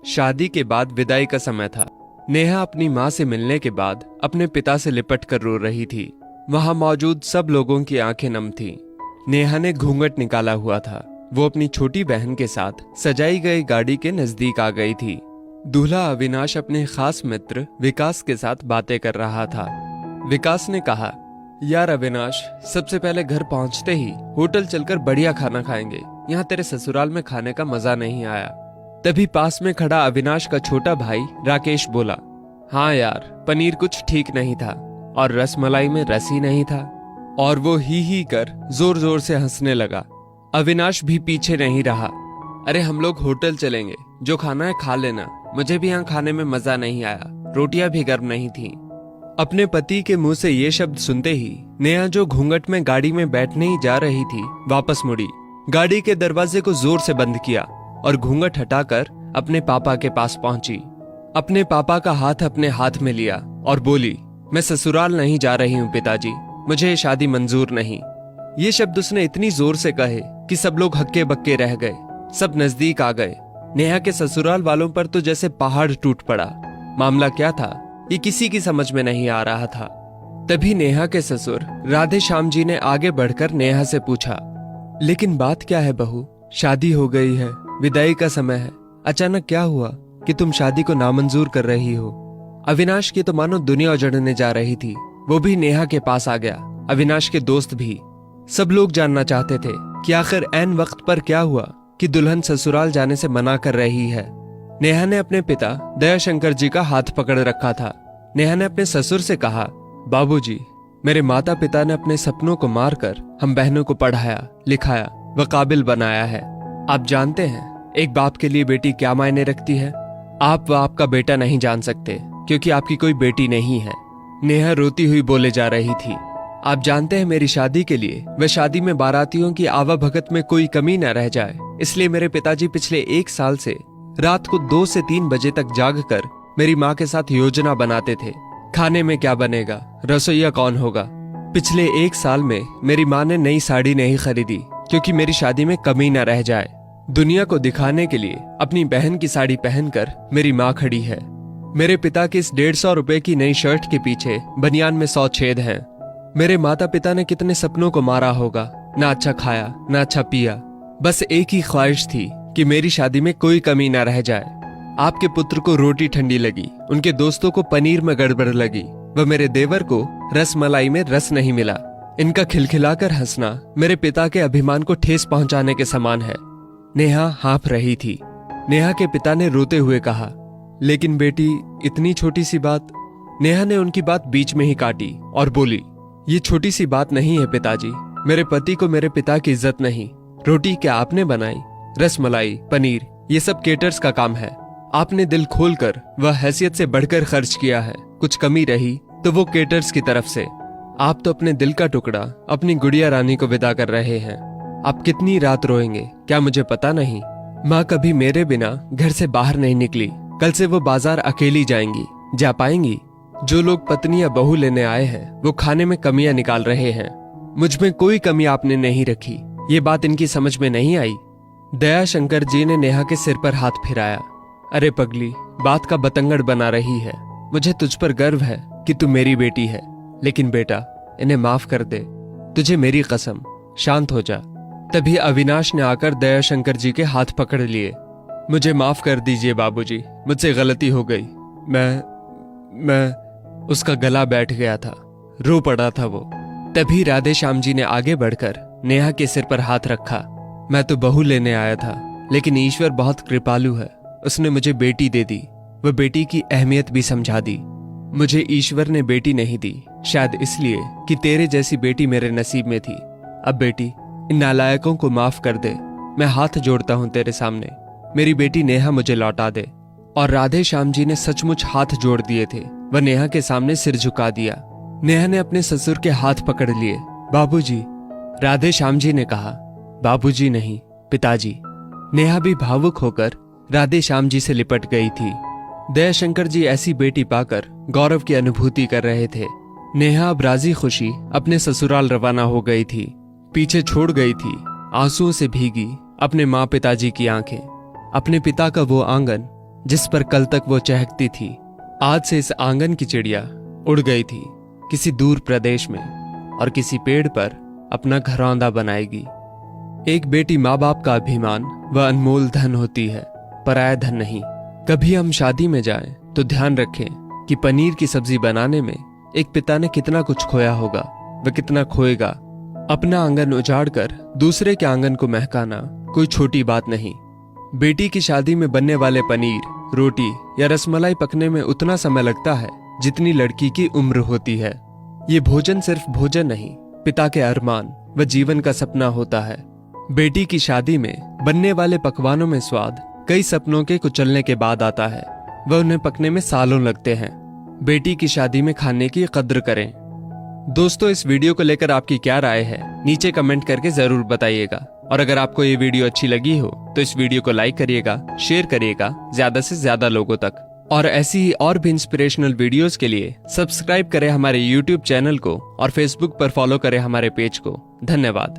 शादी के बाद विदाई का समय था। नेहा अपनी माँ से मिलने के बाद अपने पिता से लिपट कर रो रही थी। वहां मौजूद सब लोगों की आंखें नम थीं। नेहा ने घूंघट निकाला हुआ था। वो अपनी छोटी बहन के साथ सजाई गई गाड़ी के नजदीक आ गई थी। दूल्हा अविनाश अपने खास मित्र विकास के साथ बातें कर रहा था। विकास ने कहा, यार अविनाश, सबसे पहले घर पहुंचते ही होटल चलकर बढ़िया खाना खाएंगे। यहाँ तेरे ससुराल में खाने का मजा नहीं आया। तभी पास में खड़ा अविनाश का छोटा भाई राकेश बोला, हाँ यार, पनीर कुछ ठीक नहीं था और रसमलाई में रस ही नहीं था। और वो ही कर जोर जोर से हंसने लगा। अविनाश भी पीछे नहीं रहा। अरे हम लोग होटल चलेंगे, जो खाना है खा लेना। मुझे भी यहाँ खाने में मजा नहीं आया, रोटियां भी गर्म नहीं थी। अपने पति के मुंह से ये शब्द सुनते ही नेहा, जो घूंघट में गाड़ी में बैठने ही जा रही थी, वापस मुड़ी, गाड़ी के दरवाजे को जोर से बंद किया और घूंघट हटाकर अपने पापा के पास पहुंची। अपने पापा का हाथ अपने हाथ में लिया और बोली, मैं ससुराल नहीं जा रही हूँ पिताजी, मुझे ये शादी मंजूर नहीं। ये शब्द उसने इतनी जोर से कहे कि सब लोग हक्के बक्के रह गए। सब नजदीक आ गए। नेहा के ससुराल वालों पर तो जैसे पहाड़ टूट पड़ा। मामला क्या था, ये किसी की समझ में नहीं आ रहा था। तभी नेहा के ससुर राधे श्याम जी ने आगे बढ़कर नेहा से पूछा, लेकिन बात क्या है बहू? शादी हो गई है, विदाई का समय है, अचानक क्या हुआ कि तुम शादी को नामंजूर कर रही हो? अविनाश की तो मानो दुनिया उजड़ने जा रही थी। वो भी नेहा के पास आ गया, अविनाश के दोस्त भी। सब लोग जानना चाहते थे कि आखिर ऐन वक्त पर क्या हुआ कि दुल्हन ससुराल जाने से मना कर रही है। नेहा ने अपने पिता दयाशंकर जी का हाथ पकड़ रखा था। नेहा ने अपने ससुर से कहा, बाबूजी, मेरे माता पिता ने अपने सपनों को मारकर हम बहनों को पढ़ाया, लिखाया व काबिल बनाया है। आप जानते हैं एक बाप के लिए बेटी क्या मायने रखती है? आप व आपका बेटा नहीं जान सकते, क्योंकि आपकी कोई बेटी नहीं है। नेहा रोती हुई बोले जा रही थी, आप जानते हैं मेरी शादी के लिए व शादी में बारातियों की आवाभगत में कोई कमी न रह जाए, इसलिए मेरे पिताजी पिछले 1 साल से रात को 2 से 3 बजे तक जाग कर मेरी माँ के साथ योजना बनाते थे। खाने में क्या बनेगा, रसोईया कौन होगा। पिछले 1 साल में मेरी माँ ने नई साड़ी नहीं खरीदी, क्योंकि मेरी शादी में कमी न रह जाए। दुनिया को दिखाने के लिए अपनी बहन की साड़ी पहनकर मेरी माँ खड़ी है। मेरे पिता की इस 150 रुपए की नई शर्ट के पीछे बनियान में 100 छेद हैं। मेरे माता पिता ने कितने सपनों को मारा होगा, ना अच्छा खाया ना अच्छा पिया। बस एक ही ख्वाहिश थी कि मेरी शादी में कोई कमी ना रह जाए। आपके पुत्र को रोटी ठंडी लगी, उनके दोस्तों को पनीर में गड़बड़ लगी व मेरे देवर को रसमलाई में रस नहीं मिला। इनका खिलखिलाकर हंसना मेरे पिता के अभिमान को ठेस पहुंचाने के समान है। नेहा हाँफ रही थी। नेहा के पिता ने रोते हुए कहा, लेकिन बेटी, इतनी छोटी सी बात। नेहा ने उनकी बात बीच में ही काटी और बोली, ये छोटी सी बात नहीं है पिताजी। मेरे पति को मेरे पिता की इज्जत नहीं। रोटी क्या आपने बनाई? रसमलाई, पनीर, ये सब केटर्स का काम है। आपने दिल खोलकर वह हैसियत से बढ़कर खर्च किया है। कुछ कमी रही तो वो केटर्स की तरफ से। आप तो अपने दिल का टुकड़ा अपनी गुड़िया रानी को विदा कर रहे हैं। आप कितनी रात रोएंगे क्या मुझे पता नहीं। माँ कभी मेरे बिना घर से बाहर नहीं निकली। कल से वो बाजार अकेली जाएंगी। जा पाएंगी? जो लोग पत्नी या बहू लेने आए हैं वो खाने में कमियां निकाल रहे हैं। मुझ में कोई कमी आपने नहीं रखी। ये बात इनकी समझ में नहीं आई। दयाशंकर जी ने नेहा के सिर पर हाथ फिराया। अरे पगली, बात का बतंगड़ बना रही है। मुझे तुझ पर गर्व है कि तू मेरी बेटी है, लेकिन बेटा, इन्हें माफ कर दे। तुझे मेरी कसम, शांत हो जा। तभी अविनाश ने आकर दयाशंकर जी के हाथ पकड़ लिए। मुझे माफ कर दीजिए बाबूजी, मुझसे गलती हो गई। मैं उसका गला बैठ गया था, रो पड़ा था वो। तभी राधे श्याम जी ने आगे बढ़कर नेहा के सिर पर हाथ रखा। मैं तो बहू लेने आया था, लेकिन ईश्वर बहुत कृपालु है। उसने मुझे बेटी दे दी, वह बेटी की अहमियत भी समझा दी। मुझे ईश्वर ने बेटी नहीं दी, शायद इसलिए कि तेरे जैसी बेटी मेरे नसीब में थी। अब बेटी, इन नालायकों को माफ कर दे। मैं हाथ जोड़ता हूं तेरे सामने। मेरी बेटी नेहा मुझे लौटा दे। और राधे श्याम जी ने सचमुच हाथ जोड़ दिए थे। वह नेहा के सामने सिर झुका दिया। नेहा ने अपने ससुर के हाथ पकड़ लिए। बाबूजी, राधे श्याम जी ने कहा। बाबूजी नहीं, पिताजी। नेहा भी भावुक होकर राधे श्याम जी से लिपट गई थी। दयाशंकर जी ऐसी बेटी पाकर गौरव की अनुभूति कर रहे थे। नेहा अब राजी खुशी अपने ससुराल रवाना हो गई थी। पीछे छोड़ गई थी आंसुओं से भीगी अपने माँ पिताजी की आंखें, अपने पिता का वो आंगन जिस पर कल तक वो चहकती थी, आज से इस आंगन की चिड़िया उड़ गई थी किसी दूर प्रदेश में और किसी पेड़ पर अपना घरौंदा बनाएगी। एक बेटी माँ बाप का अभिमान व अनमोल धन होती है, पराया धन नहीं। कभी हम शादी में जाएं तो ध्यान रखें कि पनीर की सब्जी बनाने में एक पिता ने कितना कुछ खोया होगा व कितना खोएगा। अपना आंगन उजाड़कर दूसरे के आंगन को महकाना कोई छोटी बात नहीं। बेटी की शादी में बनने वाले पनीर, रोटी या रसमलाई पकने में उतना समय लगता है जितनी लड़की की उम्र होती है। ये भोजन सिर्फ भोजन नहीं, पिता के अरमान व जीवन का सपना होता है। बेटी की शादी में बनने वाले पकवानों में स्वाद कई सपनों के कुचलने के बाद आता है, वह उन्हें पकने में सालों लगते हैं। बेटी की शादी में खाने की कद्र करें। दोस्तों, इस वीडियो को लेकर आपकी क्या राय है, नीचे कमेंट करके जरूर बताइएगा। और अगर आपको ये वीडियो अच्छी लगी हो तो इस वीडियो को लाइक करिएगा, शेयर करिएगा ज्यादा से ज्यादा लोगों तक। और ऐसी ही और भी इंस्पिरेशनल वीडियोस के लिए सब्सक्राइब करें हमारे YouTube चैनल को और Facebook पर फॉलो करें हमारे पेज को। धन्यवाद।